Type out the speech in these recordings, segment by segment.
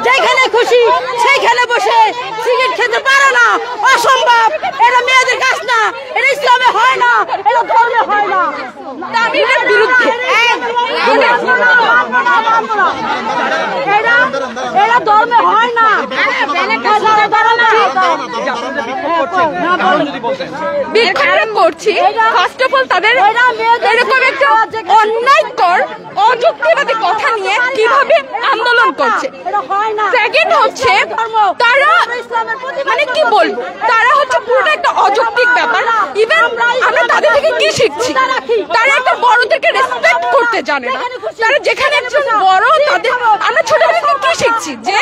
যেখানে খুশি সেইখানে বসে সিগারেট খেতে পারে না, অসম্ভব। এটা মেয়েদের কাজ না, এটা ইসলামে হয় না, এটা ধর্মে হয় না। আমি এর বিরুদ্ধে। এটা ধর্মে হয় না। বিক্ষোভ করছি। ফার্স্ট অফ অল তাদের এরকম একটা অন্যায়কর অযুক্তিবাদী কথা নিয়ে কিভাবে আন্দোলন করছে। সেকেন্ড হচ্ছে তারা মানে কি বলবো, তারা হচ্ছে পুরোটা একটা অযৌক্তিক ব্যাপার। ইভেন আমরা তাদের থেকে কি শিখছি, তারা একটা বড়দেরকে রেসপেক্ট করতে জানে না। তারা যেখানে একজন বড়, তাদের আমরা ছোটদের থেকে কি শিখছি যে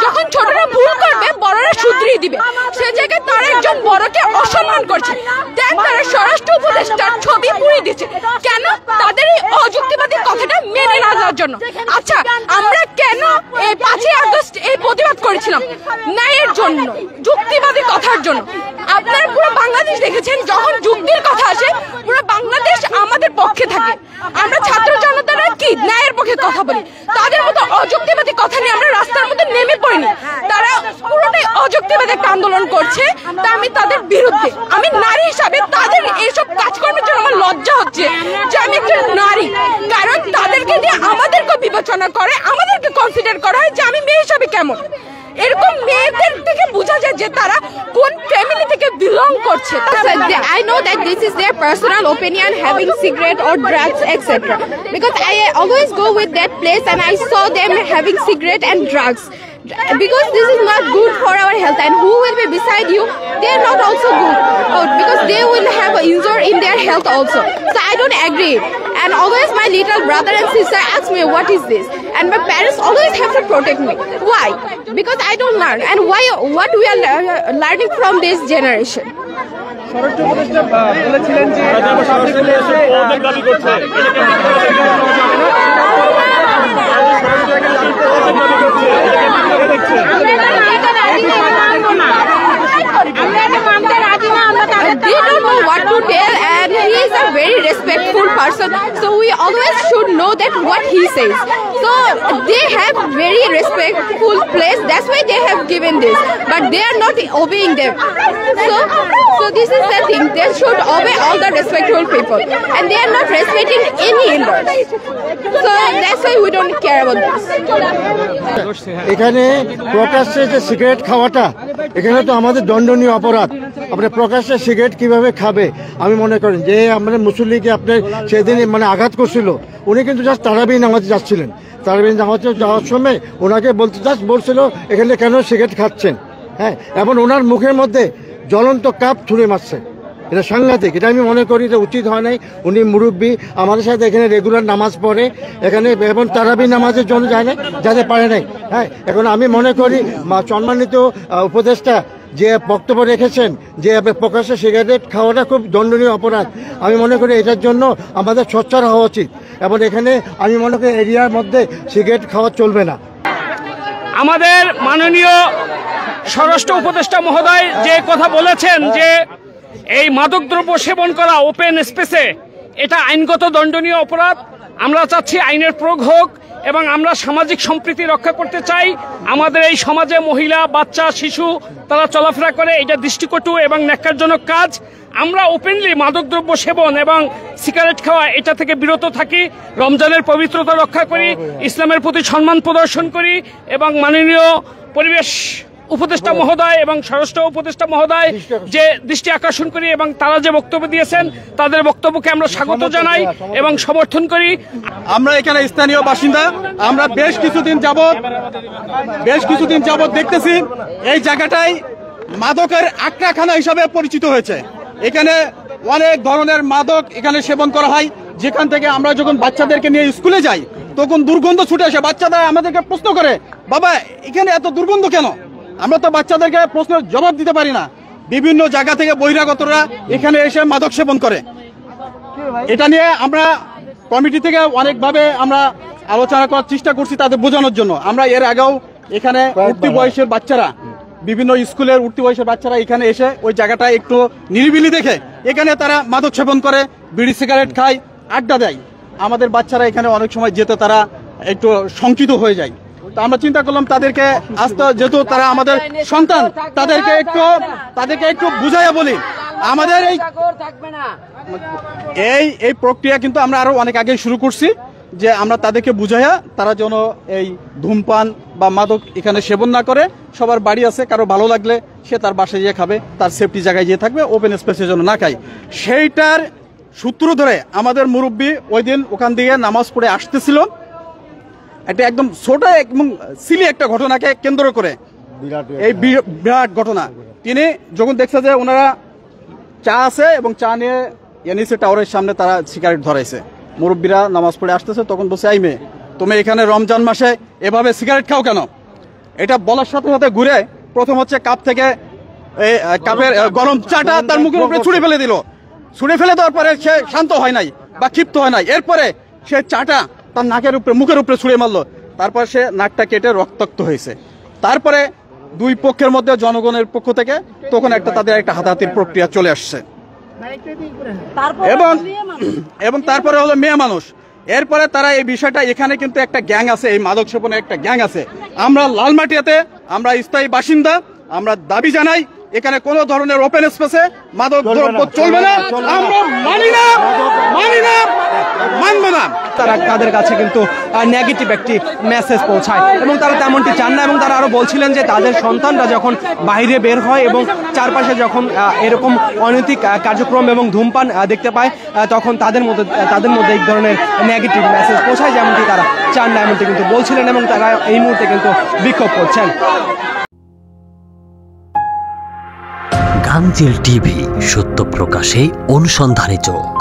যখন ছোটরা ভুল করবে বড়রা শুধরিয়ে দিবে, সে জায়গায় তারা একজন বড়কে অসম্মান করছে। দেখ তারা স্বরাষ্ট্র উপদেষ্টার ছবি পুড়িয়ে দিচ্ছে কেন? তাদের এই অযুক্তিবাদী কথাটা মেনে না যাওয়ার জন্য। আচ্ছা আমরা কেন এই 5ই আগস্ট এই প্রতিবাদ করেছিলাম? ন্যায়ের জন্য, যুক্তিবাদী কথার জন্য। আপনারা পুরো বাংলাদেশ দেখেছেন, যখন যুক্তির কথা আসে পুরো বাংলাদেশ আমাদের পক্ষে থাকে। আমরা ছাত্র জনতারা কি ন্যায়ের পক্ষে কথা বলি, তাদের মতো অযুক্তিবাদী কথা নিয়ে আমরা রাস্তার মধ্যে নেমে পড়িনি। তারা পুরোটাই অযুক্তিবাদী একটা আন্দোলন করছে, তা আমি তাদের বিরুদ্ধে। আমি নারী হিসাবে তাদের এইসব কাজকর্মের জন্য আমার লজ্জা হচ্ছে যে আমি একজন নারী, কারণ তাদেরকে দিয়ে আমাদেরকে বিবেচনা করে, আমাদেরকে কনসিডার করা হয় যে আমি মেয়ে হিসাবে কেমন। এরকম মেয়েদের থেকে বোঝা যায় যে তারা কোন ফ্যামিলি থেকে বিলং করছে। I know that this is their personal opinion, having cigarette or drugs, etc. Because I always go with that place and I saw them having cigarette and drugs. Because this is not good for our health, and who will be beside you, they are not also good, because they will have injury in their health also. So I don't agree. And always my little brother and sister ask me what is this, and my parents always have to protect me. Why? Because I don't learn. And why? What we are learning from this generation? They don't know what to tell, and he is a very respectful person, so we always should know that what he says. So they have very respectful place, that's why they have given this, but they are not obeying them. So this is the thing, they should obey all the respectful people, and they are not respecting any elders. So that's why we don't care about this. এখানে প্রকাশ্যে যে cigarette খাওয়াটা, এখানে তো আমাদের দণ্ডনীয় অপরাধ। আপনি প্রকাশ্যে সিগারেট কিভাবে খাবে? আমি মনে করেন যে আমাদের মুসল্লিকে আপনার সেদিন মানে আঘাত করছিল, উনি কিন্তু জাস্ট তারাবি নামাজে যাচ্ছিলেন। তারাবি নামাজে যাওয়ার সময় ওনাকে বলছিল এখানে কেন সিগারেট খাচ্ছেন, হ্যাঁ, এবং ওনার মুখের মধ্যে জ্বলন্ত কাপ ছুঁড়ে মারছে। এটা সাংঘাতিক, এটা আমি মনে করি যে উচিত হয় নাই। উনি মুরব্বী, আমাদের সাথে এখানে রেগুলার নামাজ পড়ে এখানে, এবং তারাবি নামাজের জন্য যায় না, যাতে পারে নাই। হ্যাঁ, এখন আমি মনে করি সম্মানিত উপদেষ্টা যে বক্তব্য রেখেছেন যে প্রকাশ্যে সিগারেট খাওয়াটা খুব দণ্ডনীয় অপরাধ, আমি মনে করি এটার জন্য আমাদের সোচ্চার হওয়া উচিত। এবং এখানে আমি মনে করি এরিয়ার মধ্যে সিগারেট খাওয়া চলবে না। আমাদের মাননীয় স্বরাষ্ট্র উপদেষ্টা মহোদয় যে কথা বলেছেন যে এই মাদকদ্রব্য সেবন করা ওপেন স্পেসে, এটা আইনগত দণ্ডনীয় অপরাধ। আমরা চাচ্ছি আইনের প্রয়োগ হোক এবং আমরা সামাজিক সম্প্রীতি রক্ষা করতে চাই। আমাদের এই সমাজে মহিলা, বাচ্চা, শিশু তারা চলাফেরা করে, এটা দৃষ্টিকটু এবং ন্যাক্কারজনক কাজ। আমরা ওপেনলি মাদকদ্রব্য সেবন এবং সিগারেট খাওয়া এটা থেকে বিরত থাকি, রমজানের পবিত্রতা রক্ষা করি, ইসলামের প্রতি সম্মান প্রদর্শন করি এবং মাননীয় পরিবেশ উপদেষ্টা মহোদয় এবং স্বরাষ্ট্র উপদেষ্টা মহোদয় যে দৃষ্টি আকর্ষণ করি এবং তারা যে বক্তব্য দিয়েছেন তাদের বক্তব্যকে আমরা স্বাগত জানাই এবং সমর্থন করি। আমরা এখানে স্থানীয় বাসিন্দা, আমরা বেশ কিছুদিন যাবত দেখতেছি এই জায়গাটাই মাদকের আখড়াখানা হিসাবে পরিচিত হয়েছে। এখানে অনেক ধরনের মাদক এখানে সেবন করা হয়, যেখান থেকে আমরা যখন বাচ্চাদেরকে নিয়ে স্কুলে যাই তখন দুর্গন্ধ ছুটে আসে। বাচ্চারা আমাদেরকে প্রশ্ন করে, বাবা এখানে এত দুর্গন্ধ কেন? আমরা তো বাচ্চাদেরকে প্রশ্নের জবাব দিতে পারি না। বিভিন্ন জায়গা থেকে বহিরাগতরা এখানে এসে মাদক সেবন করে। এটা নিয়ে আমরা কমিটি থেকে অনেকভাবে আমরা আলোচনা করার চেষ্টা করছি তাদের বোঝানোর জন্য। আমরা এর আগেও এখানে উঠতি বয়সের বাচ্চারা, বিভিন্ন স্কুলের উঠতি বয়সের বাচ্চারা এখানে এসে ওই জায়গাটা একটু নিরিবিলি দেখে এখানে তারা মাদক সেবন করে, বিড়ি সিগারেট খায়, আড্ডা দেয়। আমাদের বাচ্চারা এখানে অনেক সময় যেতে তারা একটু শঙ্কিত হয়ে যায়। তো আমরা চিন্তা করলাম তাদেরকে আস্তে, যেহেতু তারা আমাদের সন্তান, তাদেরকে একটু বুঝাইয়া বলি। আমাদের এই প্রক্রিয়া কিন্তু আমরা আরো অনেক আগে শুরু করছি, যে আমরা তাদেরকে বুঝাইয়া তারা যেন এই ধূমপান বা মাদক এখানে সেবন না করে। সবার বাড়ি আছে, কারো ভালো লাগলে সে তার বাসায় গিয়ে খাবে, তার সেফটি জায়গায় গিয়ে থাকবে, ওপেন স্পেসের জন্য না খায়। সেইটার সূত্র ধরে আমাদের মুরব্বী ওই দিন ওখান দিয়ে নামাজ পড়ে আসতেছিল। এটা একদম ছোট এবং সিলি একটা ঘটনাকে কেন্দ্র করে, এই বিরাট ঘটনা। তিনি যখন দেখছে যে ওনারা চা আছে এবং চা নিয়ে এনএসএ টাওয়ারের সামনে তারা সিগারেট ধরাইছে, মুরব্বীরা নামাজ পড়ে আসতেছে, তখন বলছে, এই মেয়ে, তুমি এখানে রমজান মাসে এভাবে সিগারেট খাও কেন? এটা বলার সাথে সাথে ঘুরে প্রথম হচ্ছে কাপ থেকে কাপের গরম চাটা তার মুখের উপরে ছুঁড়ে ফেলে দিল। ছুঁড়ে ফেলে দেওয়ার পরে সে শান্ত হয় নাই বা ক্ষিপ্ত হয় নাই, এরপরে সে চাটা তার নাকের উপরে, মুখের উপরে ছুঁড়ে মারলো। তারপর সে নাকটা কেটে রক্তাক্ত হয়েছে। তারপরে দুই পক্ষের মধ্যে জনগণের পক্ষ থেকে তখন তাদের একটা হাতাহাতির প্রক্রিয়া চলে আসছে। এবং তারপরে হলো মেয়ে মানুষ। এরপরে তারা এই বিষয়টা, এখানে কিন্তু একটা গ্যাং আছে, এই মাদক সেবনের একটা গ্যাং আছে। আমরা লালমাটিয়াতে আমরা স্থায়ী বাসিন্দা, আমরা দাবি জানাই এখানে কোন ধরনের ওপেন স্পেসে মাদক দ্রব্য চলবে না। আমরা মানি না, মানব না। তাদের কাছে কিন্তু নেগেটিভ একটি মেসেজ পৌঁছায় এবং তারা তেমনটি চান না। এবং তারা আরো বলছিলেন যে তাদের সন্তানরা যখন বাইরে বের হয় এবং চারপাশে যখন এরকম অনৈতিক কার্যক্রম এবং ধূমপান দেখতে পায়, তখন তাদের মধ্যে এই ধরনের নেগেটিভ মেসেজ পৌঁছায়, যেমনটি তারা চান না, এমনটি কিন্তু বলছিলেন। এবং তারা এই মুহূর্তে কিন্তু বিক্ষোভ করছেন। গাংচিল টিভি, সত্য প্রকাশে অনুসন্ধানী চোখ।